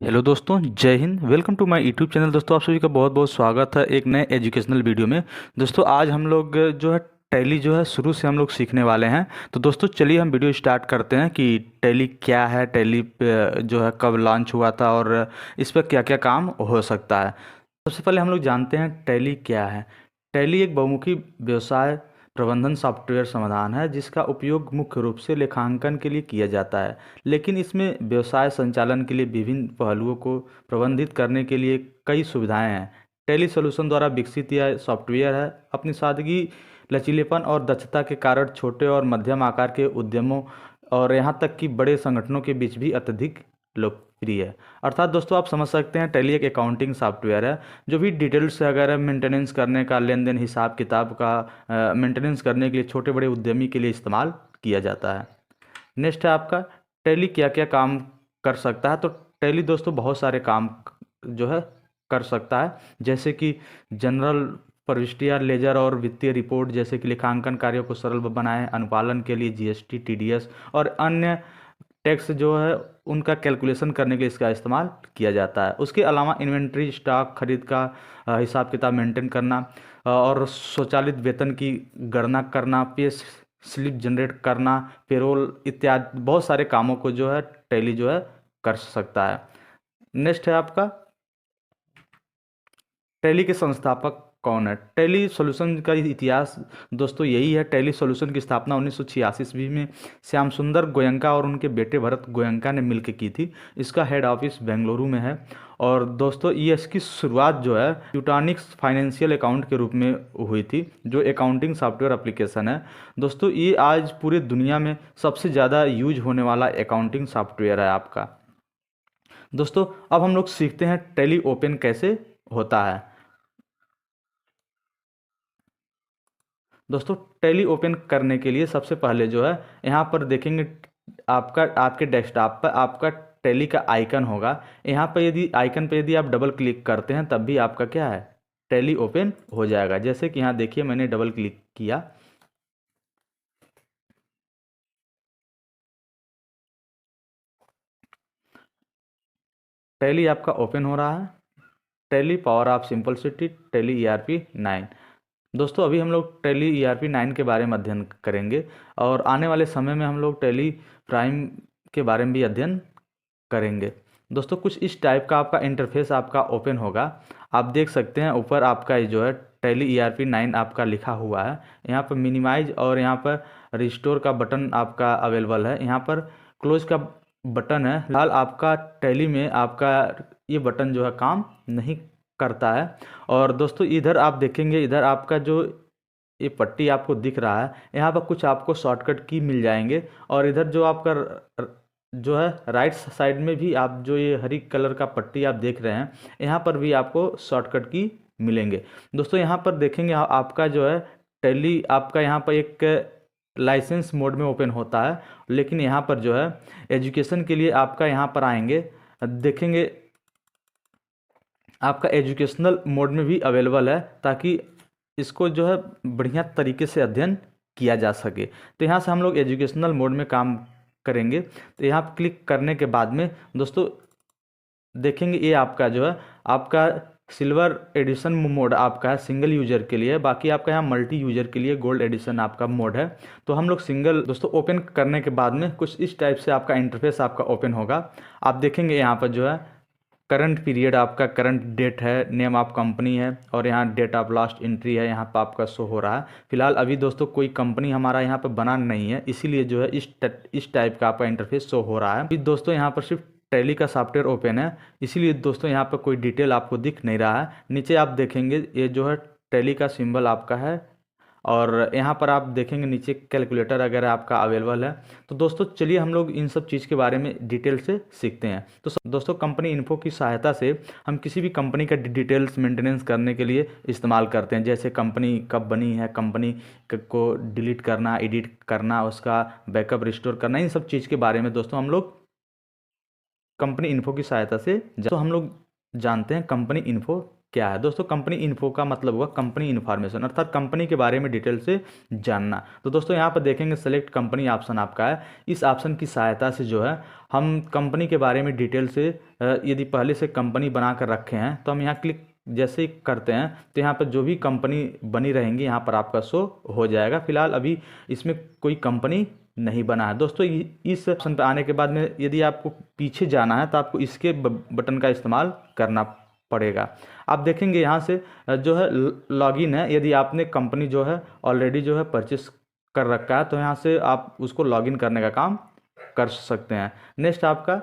Hello दोस्तों, Jai Hind. Welcome to my YouTube channel. दोस्तों आप सभी का बहुत बहुत स्वागत है एक नए एजुकेशनल वीडियो में। दोस्तों आज हम लोग जो है टैली जो है शुरू से हम लोग सीखने वाले हैं। तो दोस्तों चलिए हम वीडियो स्टार्ट करते हैं कि टैली क्या है, टैली जो है कब लॉन्च हुआ था और इस पर क्या क्या काम हो सकता है। सबसे पहले हम लोग जानते हैं टैली क्या है। टैली एक बहुमुखी व्यवसाय प्रबंधन सॉफ्टवेयर समाधान है जिसका उपयोग मुख्य रूप से लेखांकन के लिए किया जाता है, लेकिन इसमें व्यवसाय संचालन के लिए विभिन्न पहलुओं को प्रबंधित करने के लिए कई सुविधाएं हैं। टैली सॉल्यूशन द्वारा विकसित यह सॉफ्टवेयर है अपनी सादगी, लचीलेपन और दक्षता के कारण छोटे और मध्यम आकार के उद्यमों और यहाँ तक कि बड़े संगठनों के बीच भी अत्यधिक लोकप्रिय है। अर्थात दोस्तों आप समझ सकते हैं टैली एक अकाउंटिंग सॉफ्टवेयर है जो भी डिटेल्स से अगर मेंटेनेंस करने का, लेन देन हिसाब किताब का मेंटेनेंस करने के लिए छोटे बड़े उद्यमी के लिए इस्तेमाल किया जाता है। नेक्स्ट है आपका टैली क्या क्या काम कर सकता है। तो टैली दोस्तों बहुत सारे काम जो है कर सकता है, जैसे कि जनरल प्रविष्टियाँ, लेजर और वित्तीय रिपोर्ट, जैसे कि लेखांकन कार्यों को सरल बनाएं, अनुपालन के लिए जीएसटी, टीडीएस और अन्य टैक्स जो है उनका कैलकुलेशन करने के लिए इसका इस्तेमाल किया जाता है। उसके अलावा इन्वेंट्री, स्टॉक खरीद का हिसाब किताब मेंटेन करना और स्वचालित वेतन की गणना करना, पे स्लिप जनरेट करना, पेरोल इत्यादि बहुत सारे कामों को जो है टैली जो है कर सकता है। नेक्स्ट है आपका टैली के संस्थापक कौन है। टैली सॉल्यूशन का इतिहास दोस्तों यही है। टैली सॉल्यूशन की स्थापना 1986 ईस्वी में श्याम सुंदर गोयंका और उनके बेटे भरत गोयंका ने मिलकर की थी। इसका हेड ऑफिस बेंगलुरु में है। और दोस्तों ये इसकी शुरुआत जो है यूटानिक्स फाइनेंशियल अकाउंट के रूप में हुई थी, जो अकाउंटिंग सॉफ्टवेयर एप्लीकेशन है। दोस्तों ये आज पूरे दुनिया में सबसे ज़्यादा यूज होने वाला अकाउंटिंग सॉफ्टवेयर है आपका। दोस्तों अब हम लोग सीखते हैं टैली ओपन कैसे होता है। दोस्तों टैली ओपन करने के लिए सबसे पहले जो है यहाँ पर देखेंगे आपके डेस्कटॉप पर आपका टैली का आइकन होगा। यहाँ पर यदि आइकन पर यदि आप डबल क्लिक करते हैं तब भी आपका क्या है, टैली ओपन हो जाएगा। जैसे कि यहाँ देखिए मैंने डबल क्लिक किया, टैली आपका ओपन हो रहा है। Tally power of simplicity, tally ERP 9। दोस्तों अभी हम लोग टैली ईआरपी 9 के बारे में अध्ययन करेंगे और आने वाले समय में हम लोग टैली प्राइम के बारे में भी अध्ययन करेंगे। दोस्तों कुछ इस टाइप का आपका इंटरफेस आपका ओपन होगा। आप देख सकते हैं ऊपर आपका ये जो है टैली ईआरपी 9 आपका लिखा हुआ है। यहाँ पर मिनिमाइज और यहाँ पर रिस्टोर का बटन आपका अवेलेबल है। यहाँ पर क्लोज का बटन है। फिलहाल आपका टैली में आपका ये बटन जो है काम नहीं करता है। और दोस्तों इधर आप देखेंगे, इधर आपका जो ये पट्टी आपको दिख रहा है, यहाँ पर कुछ आपको शॉर्टकट की मिल जाएंगे। और इधर जो आपका जो है राइट साइड में भी आप जो ये हरी कलर का पट्टी आप देख रहे हैं, यहाँ पर भी आपको शॉर्टकट की मिलेंगे। दोस्तों यहाँ पर देखेंगे आपका जो है टैली आपका यहाँ पर एक लाइसेंस मोड में ओपन होता है, लेकिन यहाँ पर जो है एजुकेशन के लिए आपका यहाँ पर आएंगे, देखेंगे आपका एजुकेशनल मोड में भी अवेलेबल है, ताकि इसको जो है बढ़िया तरीके से अध्ययन किया जा सके। तो यहाँ से हम लोग एजुकेशनल मोड में काम करेंगे। तो यहाँ पर क्लिक करने के बाद में दोस्तों देखेंगे ये आपका जो है आपका सिल्वर एडिशन मोड आपका है, सिंगल यूजर के लिए। बाकी आपका यहाँ मल्टी यूजर के लिए गोल्ड एडिशन आपका मोड है। तो हम लोग सिंगल दोस्तों ओपन करने के बाद में कुछ इस टाइप से आपका इंटरफेस आपका ओपन होगा। आप देखेंगे यहाँ पर जो है करंट पीरियड आपका करंट डेट है, नेम ऑफ कंपनी है और यहाँ डेट ऑफ लास्ट एंट्री है, यहाँ पर आपका शो हो रहा है। फिलहाल अभी दोस्तों कोई कंपनी हमारा यहाँ पर बना नहीं है, इसीलिए जो है इस टाइप का आपका इंटरफेस शो हो रहा है। अभी दोस्तों यहाँ पर सिर्फ टैली का सॉफ्टवेयर ओपन है, इसीलिए दोस्तों यहाँ पर कोई डिटेल आपको दिख नहीं रहा है। नीचे आप देखेंगे ये जो है टैली का सिंबल आपका है और यहाँ पर आप देखेंगे नीचे कैलकुलेटर वगैरह आपका अवेलेबल है। तो दोस्तों चलिए हम लोग इन सब चीज़ के बारे में डिटेल से सीखते हैं। तो दोस्तों कंपनी इन्फो की सहायता से हम किसी भी कंपनी का डिटेल्स मेंटेनेंस करने के लिए इस्तेमाल करते हैं, जैसे कंपनी कब बनी है, कंपनी को डिलीट करना, एडिट करना, उसका बैकअप रिस्टोर करना, इन सब चीज़ के बारे में दोस्तों हम लोग कंपनी इन्फो की सहायता से तो हम लोग जानते हैं कंपनी इन्फो क्या है। दोस्तों कंपनी इन्फो का मतलब हुआ कंपनी इन्फॉर्मेशन, अर्थात कंपनी के बारे में डिटेल से जानना। तो दोस्तों यहाँ पर देखेंगे सेलेक्ट कंपनी ऑप्शन आपका है। इस ऑप्शन की सहायता से जो है हम कंपनी के बारे में डिटेल से यदि पहले से कंपनी बना कर रखे हैं तो हम यहाँ क्लिक जैसे ही करते हैं तो यहाँ पर जो भी कंपनी बनी रहेंगी यहाँ पर आपका शो हो जाएगा। फिलहाल अभी इसमें कोई कंपनी नहीं बना है। दोस्तों इस ऑप्शन पर आने के बाद में यदि आपको पीछे जाना है तो आपको इसके बटन का इस्तेमाल करना पड़ेगा। आप देखेंगे यहाँ से जो है लॉगिन है। यदि आपने कंपनी जो है ऑलरेडी जो है परचेस कर रखा है तो यहाँ से आप उसको लॉगिन करने का काम कर सकते हैं। नेक्स्ट आपका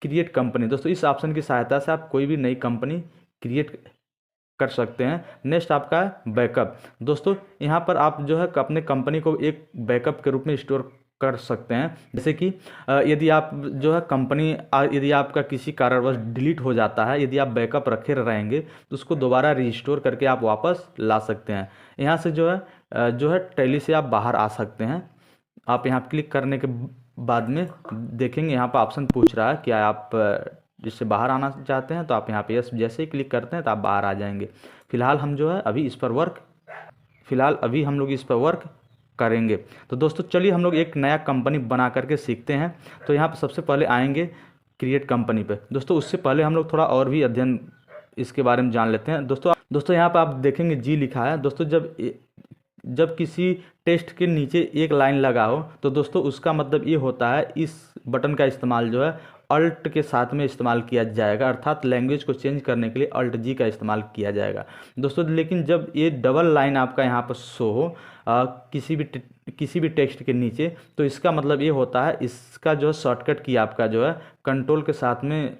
क्रिएट कंपनी। दोस्तों इस ऑप्शन की सहायता से आप कोई भी नई कंपनी क्रिएट कर सकते हैं। नेक्स्ट आपका है बैकअप। दोस्तों यहाँ पर आप जो है अपने कंपनी को एक बैकअप के रूप में स्टोर कर सकते हैं। जैसे कि यदि आप जो है कंपनी यदि आपका किसी कारणवश डिलीट हो जाता है, यदि आप बैकअप रखे रहेंगे तो उसको दोबारा रिस्टोर करके आप वापस ला सकते हैं। यहाँ से जो है टैली से आप बाहर आ सकते हैं। आप यहाँ क्लिक करने के बाद में देखेंगे यहाँ पर ऑप्शन पूछ रहा है क्या आप जिससे बाहर आना चाहते हैं, तो आप यहाँ पे यस जैसे ही क्लिक करते हैं तो आप बाहर आ जाएंगे। फिलहाल हम जो है अभी हम लोग इस पर वर्क करेंगे। तो दोस्तों चलिए हम लोग एक नया कंपनी बना करके सीखते हैं। तो यहाँ पर सबसे पहले आएंगे क्रिएट कंपनी पे। दोस्तों उससे पहले हम लोग थोड़ा और भी अध्ययन इसके बारे में जान लेते हैं। दोस्तों यहाँ पर आप देखेंगे जी लिखा है। दोस्तों जब किसी टेक्स्ट के नीचे एक लाइन लगा हो तो दोस्तों उसका मतलब ये होता है इस बटन का इस्तेमाल जो है अल्ट के साथ में इस्तेमाल किया जाएगा, अर्थात लैंग्वेज को चेंज करने के लिए अल्ट जी का इस्तेमाल किया जाएगा। दोस्तों लेकिन जब ये डबल लाइन आपका यहाँ पर शो हो किसी भी टेक्स्ट के नीचे तो इसका मतलब ये होता है इसका जो है शॉर्टकट की आपका जो है कंट्रोल के साथ में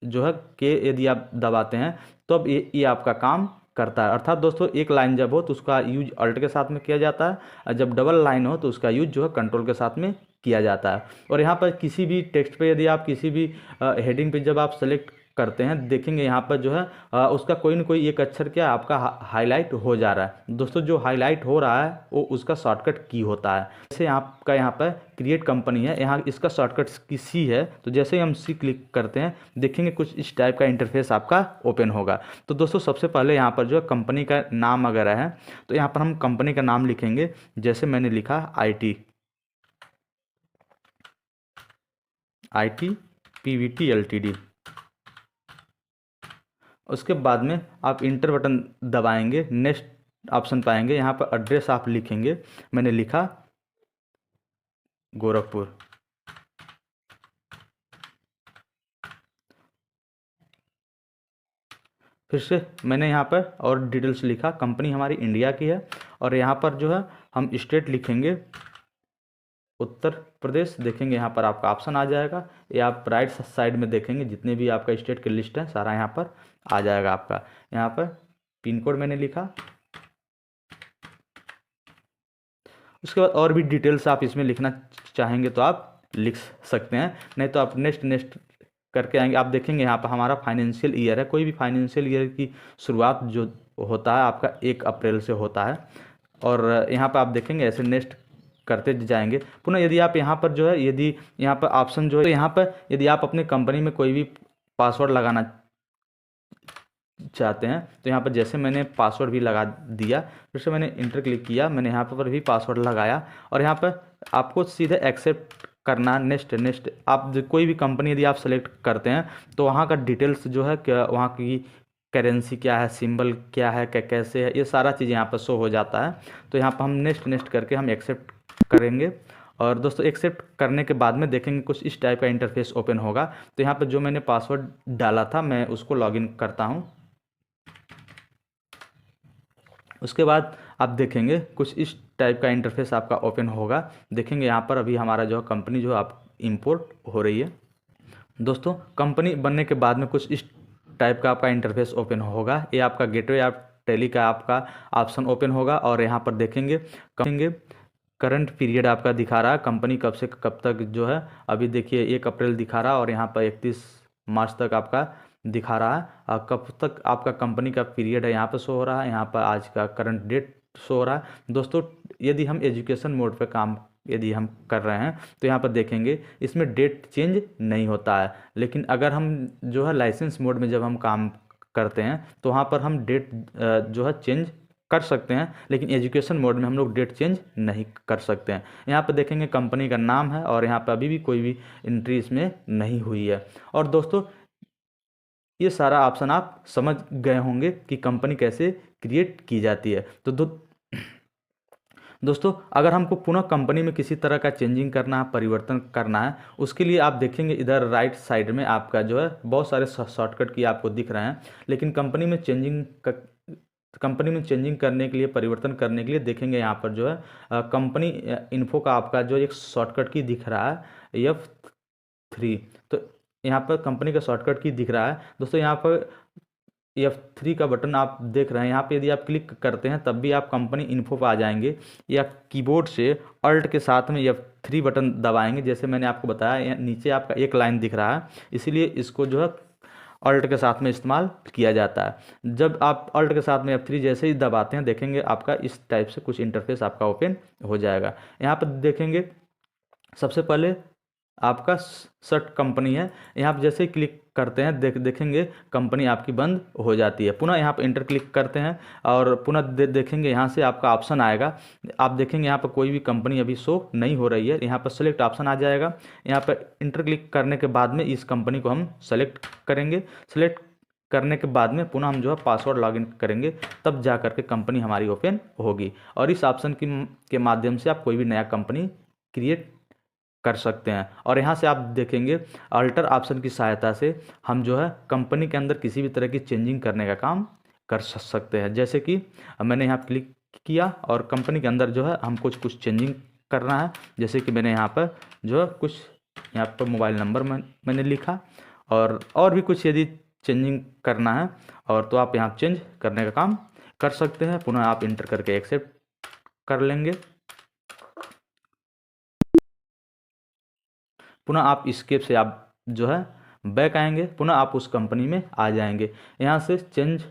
जो है के यदि आप दबाते हैं तो अब ये आपका काम करता है। अर्थात दोस्तों एक लाइन जब हो तो उसका यूज अल्ट के साथ में किया जाता है, और जब डबल लाइन हो तो उसका यूज जो है कंट्रोल के साथ में किया जाता है। और यहाँ पर किसी भी टेक्स्ट पे यदि आप किसी भी हेडिंग पे जब आप सेलेक्ट करते हैं देखेंगे यहाँ पर जो है उसका कोई ना कोई एक अक्षर क्या आपका हाईलाइट हो जा रहा है। दोस्तों जो हाईलाइट हो रहा है वो उसका शॉर्टकट की होता है। जैसे आपका यहाँ पर क्रिएट कंपनी है, यहाँ इसका शॉर्टकट की सी है। तो जैसे ही हम सी क्लिक करते हैं देखेंगे कुछ इस टाइप का इंटरफेस आपका ओपन होगा। तो दोस्तों सबसे पहले यहाँ पर जो है कंपनी का नाम अगर है तो यहाँ पर हम कंपनी का नाम लिखेंगे। जैसे मैंने लिखा IT PVT LTD। उसके बाद में आप इंटर बटन दबाएंगे, नेक्स्ट ऑप्शन पाएंगे। यहाँ पर एड्रेस आप लिखेंगे। मैंने लिखा गोरखपुर। फिर से मैंने यहाँ पर और डिटेल्स लिखा। कंपनी हमारी इंडिया की है और यहाँ पर जो है हम स्टेट लिखेंगे उत्तर प्रदेश। देखेंगे यहाँ पर आपका ऑप्शन आ जाएगा। ये आप राइट साइड में देखेंगे जितने भी आपका स्टेट की लिस्ट है सारा यहाँ पर आ जाएगा आपका। यहाँ पर पिन कोड मैंने लिखा। उसके बाद और भी डिटेल्स आप इसमें लिखना चाहेंगे तो आप लिख सकते हैं, नहीं तो आप नेक्स्ट करके आएंगे। आप देखेंगे यहाँ पर हमारा फाइनेंशियल ईयर है। कोई भी फाइनेंशियल ईयर की शुरुआत जो होता है आपका 1 अप्रैल से होता है। और यहाँ पर आप देखेंगे ऐसे नेक्स्ट करते जाएंगे। पुनः यदि आप यहाँ पर जो है यदि यहाँ पर ऑप्शन जो है यहाँ पर यदि आप अपने कंपनी में कोई भी पासवर्ड लगाना चाहते हैं तो यहाँ पर जैसे मैंने पासवर्ड भी लगा दिया, फिर से मैंने इंटर क्लिक किया, मैंने यहाँ पर भी पासवर्ड लगाया और यहाँ पर आपको सीधे एक्सेप्ट करना। नेक्स्ट आप कोई भी कंपनी यदि आप सेलेक्ट करते हैं तो वहाँ का डिटेल्स जो है क्या, वहाँ की करेंसी क्या है, सिंबल क्या है, कैसे है, ये सारा चीज़ यहाँ पर शो हो जाता है। तो यहाँ पर हम नेक्स्ट करके हम एक्सेप्ट करेंगे। और दोस्तों एक्सेप्ट करने के बाद में देखेंगे कुछ इस टाइप का इंटरफेस ओपन होगा। तो यहाँ पर जो मैंने पासवर्ड डाला था मैं उसको लॉगिन करता हूँ। उसके बाद आप देखेंगे कुछ इस टाइप का इंटरफेस आपका ओपन होगा। देखेंगे यहाँ पर अभी हमारा जो कंपनी जो आप इंपोर्ट हो रही है। दोस्तों कंपनी बनने के बाद में कुछ इस टाइप का आपका इंटरफेस ओपन होगा। ये आपका गेटवे आप टैली का आपका ऑप्शन ओपन होगा और यहाँ पर देखेंगे करंट पीरियड आपका दिखा रहा है, कंपनी कब से कब तक जो है। अभी देखिए 1 अप्रैल दिखा रहा है और यहाँ पर 31 मार्च तक आपका दिखा रहा है। और कब तक आपका कंपनी का पीरियड है यहाँ पर शो हो रहा है। यहाँ पर आज का करंट डेट शो हो रहा है। दोस्तों यदि हम एजुकेशन मोड पे काम यदि हम कर रहे हैं तो यहाँ पर देखेंगे इसमें डेट चेंज नहीं होता है। लेकिन अगर हम जो है लाइसेंस मोड में जब हम काम करते हैं तो वहाँ पर हम डेट जो है चेंज कर सकते हैं, लेकिन एजुकेशन मोड में हम लोग डेट चेंज नहीं कर सकते हैं। यहाँ पर देखेंगे कंपनी का नाम है और यहाँ पर अभी भी कोई भी एंट्री इसमें नहीं हुई है। और दोस्तों ये सारा ऑप्शन आप समझ गए होंगे कि कंपनी कैसे क्रिएट की जाती है। तो दोस्तों अगर हमको पुनः कंपनी में किसी तरह का चेंजिंग करना है, परिवर्तन करना है, उसके लिए आप देखेंगे इधर राइट साइड में आपका जो है बहुत सारे शॉर्टकट की आपको दिख रहे हैं। लेकिन कंपनी में चेंजिंग करने के लिए, परिवर्तन करने के लिए देखेंगे यहाँ पर जो है कंपनी इन्फो का आपका जो एक शॉर्टकट की दिख रहा है F3। तो यहाँ पर कंपनी का शॉर्टकट की दिख रहा है दोस्तों। यहाँ पर F3 का बटन आप देख रहे हैं। यहाँ पे यदि आप क्लिक करते हैं तब भी आप कंपनी इन्फो पर आ जाएंगे, या कीबोर्ड से अल्ट के साथ में F3 बटन दबाएंगे। जैसे मैंने आपको बताया नीचे आपका एक लाइन दिख रहा है, इसीलिए इसको जो है अल्ट के साथ में इस्तेमाल किया जाता है। जब आप अल्ट के साथ में F3 जैसे ही दबाते हैं देखेंगे आपका इस टाइप से कुछ इंटरफेस आपका ओपन हो जाएगा। यहाँ पर देखेंगे सबसे पहले आपका सर्ट कंपनी है। यहाँ पर जैसे ही क्लिक करते हैं देखेंगे कंपनी आपकी बंद हो जाती है। पुनः यहाँ पर इंटर क्लिक करते हैं और पुनः देखेंगे यहाँ से आपका ऑप्शन आएगा। आप देखेंगे यहाँ पर कोई भी कंपनी अभी शो नहीं हो रही है। यहाँ पर सेलेक्ट ऑप्शन आ जाएगा। यहाँ पर इंटर क्लिक करने के बाद में इस कंपनी को हम सेलेक्ट करेंगे। सेलेक्ट करने के बाद में पुनः हम जो है पासवर्ड लॉगिन करेंगे, तब जा करके कंपनी हमारी ओपन होगी। और इस ऑप्शन के माध्यम से आप कोई भी नया कंपनी क्रिएट कर सकते हैं। और यहाँ से आप देखेंगे अल्टर ऑप्शन की सहायता से हम जो है कंपनी के अंदर किसी भी तरह की चेंजिंग करने का काम कर सकते हैं। जैसे कि मैंने यहाँ क्लिक किया और कंपनी के अंदर जो है हम कुछ चेंजिंग करना है। जैसे कि मैंने यहाँ पर जो है कुछ यहाँ पर मोबाइल नंबर मैंने लिखा और भी कुछ यदि चेंजिंग करना है और तो आप यहाँ चेंज करने का काम कर सकते हैं। पुनः आप इंटर करके एक्सेप्ट कर लेंगे। पुनः आप स्केप से आप जो है बैक आएंगे, पुनः आप उस कंपनी में आ जाएंगे। यहाँ से चेंज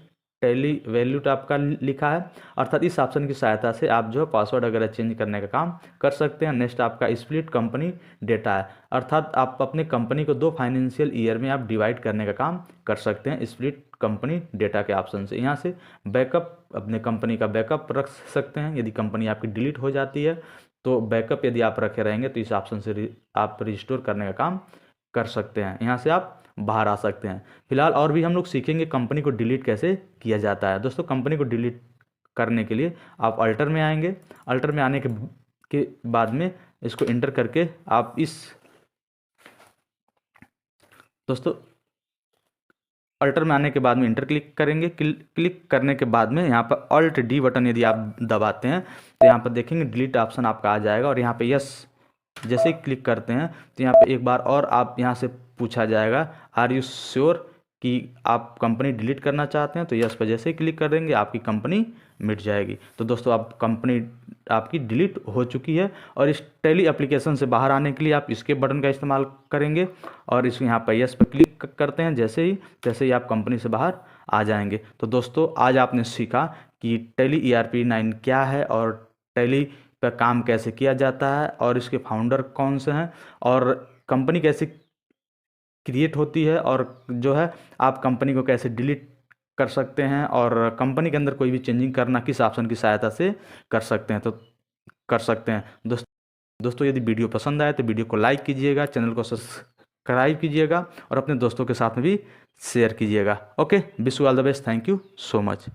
टैली वैल्यू आपका लिखा है, अर्थात इस ऑप्शन की सहायता से आप जो है पासवर्ड वगैरह चेंज करने का काम कर सकते हैं। नेक्स्ट आपका स्प्लिट कंपनी डेटा है, अर्थात आप अपने कंपनी को 2 फाइनेंशियल ईयर में आप डिवाइड करने का काम कर सकते हैं स्प्लिट कंपनी डेटा के ऑप्शन से। यहाँ से बैकअप, अपने कंपनी का बैकअप रख सकते हैं। यदि कंपनी आपकी डिलीट हो जाती है तो बैकअप यदि आप रखे रहेंगे तो इस ऑप्शन से आप रिस्टोर करने का काम कर सकते हैं। यहाँ से आप बाहर आ सकते हैं। फिलहाल और भी हम लोग सीखेंगे कंपनी को डिलीट कैसे किया जाता है। दोस्तों कंपनी को डिलीट करने के लिए आप अल्टर में आएंगे। अल्टर में आने के बाद में इसको इंटर करके आप दोस्तों अल्टर में आने के बाद में इंटर क्लिक करेंगे। क्लिक करने के बाद में यहाँ पर अल्ट डी बटन यदि आप दबाते हैं तो यहाँ पर देखेंगे डिलीट ऑप्शन आपका आ जाएगा। और यहाँ पे यस जैसे ही क्लिक करते हैं तो यहाँ पे एक बार और आप यहाँ से पूछा जाएगा आर यू श्योर कि आप कंपनी डिलीट करना चाहते हैं, तो यस पर जैसे ही क्लिक कर देंगे आपकी कंपनी मिट जाएगी। तो दोस्तों आप कंपनी आपकी डिलीट हो चुकी है। और इस टैली एप्लीकेशन से बाहर आने के लिए आप इसके बटन का इस्तेमाल करेंगे और इस यहाँ पर यस पर क्लिक करते हैं जैसे ही आप कंपनी से बाहर आ जाएंगे। तो दोस्तों आज आपने सीखा कि टैली ERP9 क्या है और टैली पर काम कैसे किया जाता है और इसके फाउंडर कौन से हैं और कंपनी कैसे क्रिएट होती है और जो है आप कंपनी को कैसे डिलीट कर सकते हैं और कंपनी के अंदर कोई भी चेंजिंग करना किस ऑप्शन की सहायता से कर सकते हैं। तो कर सकते हैं दोस्तों यदि वीडियो पसंद आए तो वीडियो को लाइक कीजिएगा, चैनल को सब्सक्राइब कीजिएगा और अपने दोस्तों के साथ में भी शेयर कीजिएगा। Okay, wish you all the best. Thank you so much.